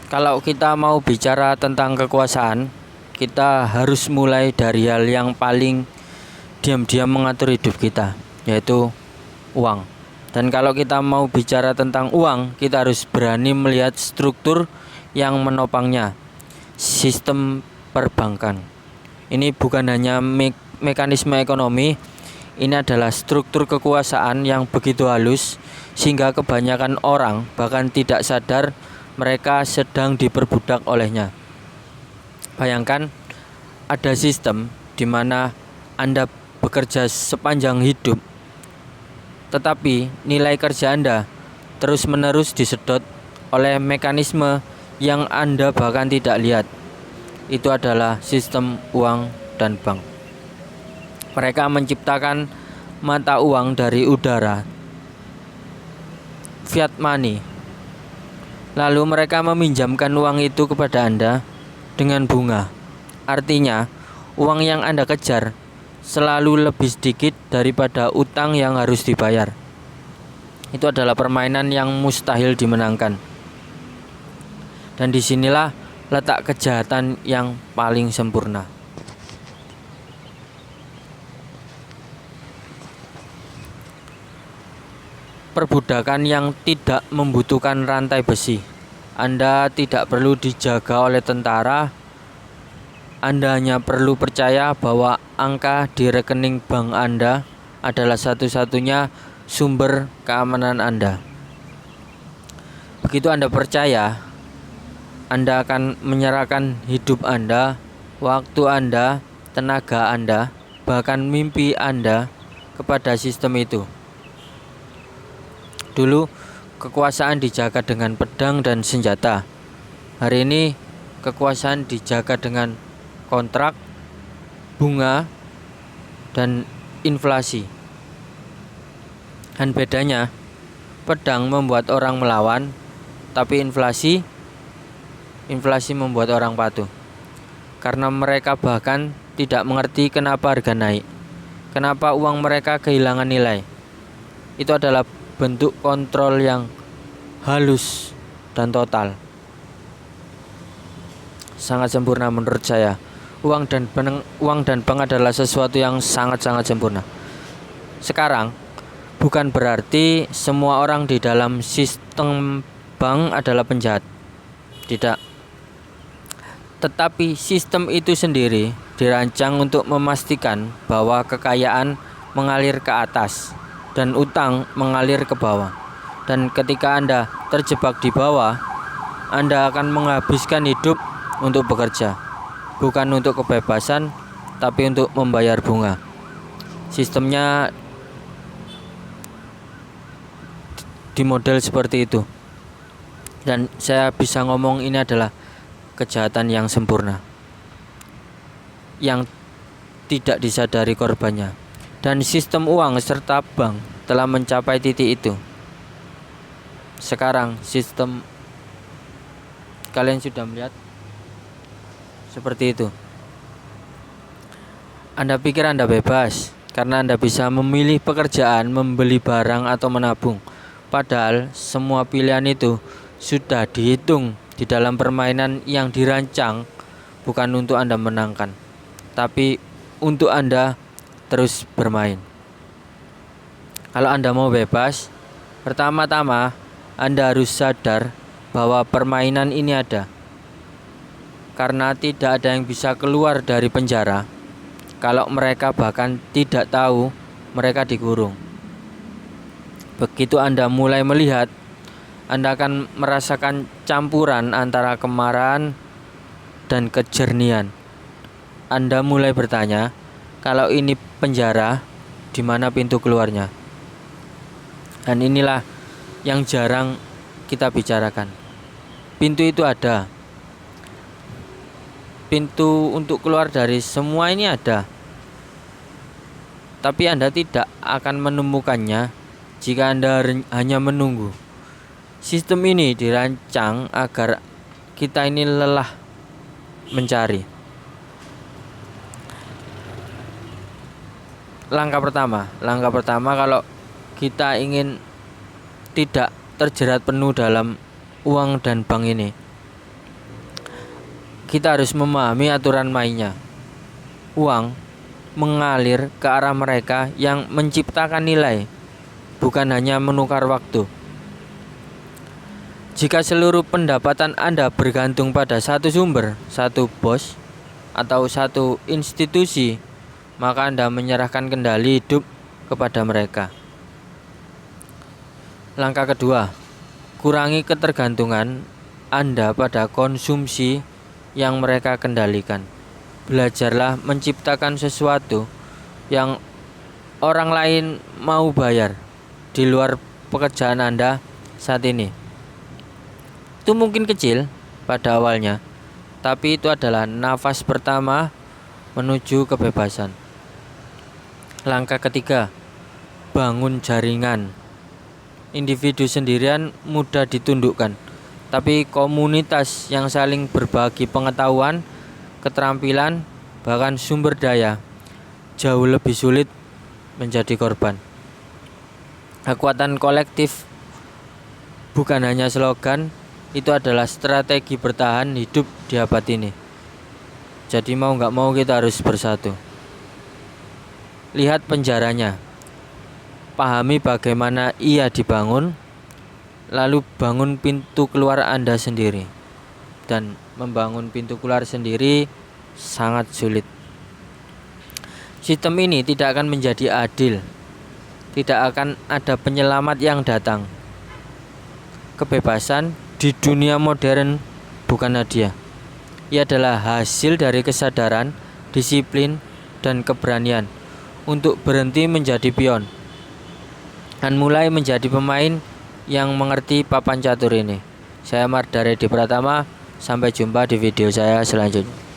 Kalau kita mau bicara tentang kekuasaan, kita harus mulai dari hal yang paling diam-diam mengatur hidup kita, yaitu uang. Dan kalau kita mau bicara tentang uang, kita harus berani melihat struktur yang menopangnya, sistem perbankan. Ini bukan hanya mekanisme ekonomi, ini adalah struktur kekuasaan yang begitu halus sehingga kebanyakan orang bahkan tidak sadar mereka sedang diperbudak olehnya. Bayangkan ada sistem di mana Anda bekerja sepanjang hidup, tetapi nilai kerja Anda terus-menerus disedot oleh mekanisme yang Anda bahkan tidak lihat. Itu adalah sistem uang dan bank. Mereka menciptakan mata uang dari udara, fiat money. Lalu mereka meminjamkan uang itu kepada Anda dengan bunga. Artinya, uang yang Anda kejar selalu lebih sedikit daripada utang yang harus dibayar. Itu adalah permainan yang mustahil dimenangkan. Dan disinilah letak kejahatan yang paling sempurna. Perbudakan yang tidak membutuhkan rantai besi. Anda tidak perlu dijaga oleh tentara. Anda hanya perlu percaya bahwa angka di rekening bank Anda adalah satu-satunya sumber keamanan Anda. Begitu Anda percaya, Anda akan menyerahkan hidup Anda, waktu Anda, tenaga Anda, bahkan mimpi Anda kepada sistem itu. Dulu kekuasaan dijaga dengan pedang dan senjata. Hari ini kekuasaan dijaga dengan kontrak, bunga, dan inflasi. Dan bedanya, pedang membuat orang melawan, tapi inflasi membuat orang patuh. Karena mereka bahkan tidak mengerti kenapa harga naik, kenapa uang mereka kehilangan nilai. Itu adalah bentuk kontrol yang halus dan total. Sangat sempurna menurut saya. Uang dan bank adalah sesuatu yang sangat-sangat sempurna. Sekarang, bukan berarti semua orang di dalam sistem bank adalah penjahat. Tidak. Tetapi sistem itu sendiri dirancang untuk memastikan bahwa kekayaan mengalir ke atas dan utang mengalir ke bawah. Dan ketika Anda terjebak di bawah, Anda akan menghabiskan hidup untuk bekerja, bukan untuk kebebasan, tapi untuk membayar bunga. Sistemnya di model seperti itu. Dan saya bisa ngomong ini adalah kejahatan yang sempurna, yang tidak disadari korbannya. Dan sistem uang serta bank telah mencapai titik itu. Sekarang sistem kalian sudah melihat seperti itu. Anda pikir Anda bebas karena Anda bisa memilih pekerjaan, membeli barang atau menabung. Padahal semua pilihan itu sudah dihitung di dalam permainan yang dirancang bukan untuk Anda menangkan, tapi untuk Anda terus bermain. Kalau Anda mau bebas, pertama-tama Anda harus sadar bahwa permainan ini ada. Karena tidak ada yang bisa keluar dari penjara kalau mereka bahkan tidak tahu mereka dikurung. Begitu Anda mulai melihat, Anda akan merasakan campuran antara kemarahan dan kejernihan. Anda mulai bertanya, kalau ini penjara, di mana pintu keluarnya? Dan inilah yang jarang kita bicarakan. Pintu itu ada. Pintu untuk keluar dari semua ini ada. Tapi Anda tidak akan menemukannya jika Anda hanya menunggu. Sistem ini dirancang agar kita ini lelah mencari. Langkah pertama kalau kita ingin tidak terjerat penuh dalam uang dan bank ini, kita harus memahami aturan mainnya. Uang mengalir ke arah mereka yang menciptakan nilai, bukan hanya menukar waktu. Jika seluruh pendapatan Anda bergantung pada satu sumber, satu bos, atau satu institusi, maka Anda menyerahkan kendali hidup kepada mereka. Langkah kedua, kurangi ketergantungan Anda pada konsumsi yang mereka kendalikan. Belajarlah menciptakan sesuatu yang orang lain mau bayar di luar pekerjaan Anda saat ini. Itu mungkin kecil pada awalnya, tapi itu adalah nafas pertama menuju kebebasan. Langkah ketiga, bangun jaringan. Individu sendirian mudah ditundukkan, tapi komunitas yang saling berbagi pengetahuan, keterampilan, bahkan sumber daya jauh lebih sulit menjadi korban. Kekuatan kolektif bukan hanya slogan, itu adalah strategi bertahan hidup di abad ini. Jadi mau gak mau kita harus bersatu. Lihat penjaranya, pahami bagaimana ia dibangun, lalu bangun pintu keluar Anda sendiri. Dan membangun pintu keluar sendiri sangat sulit. Sistem ini tidak akan menjadi adil. Tidak akan ada penyelamat yang datang. Kebebasan di dunia modern bukan hadiah. Ia adalah hasil dari kesadaran, disiplin, dan keberanian untuk berhenti menjadi pion dan mulai menjadi pemain yang mengerti papan catur ini. Saya Mardhara Edi Pratama, sampai jumpa di video saya selanjutnya.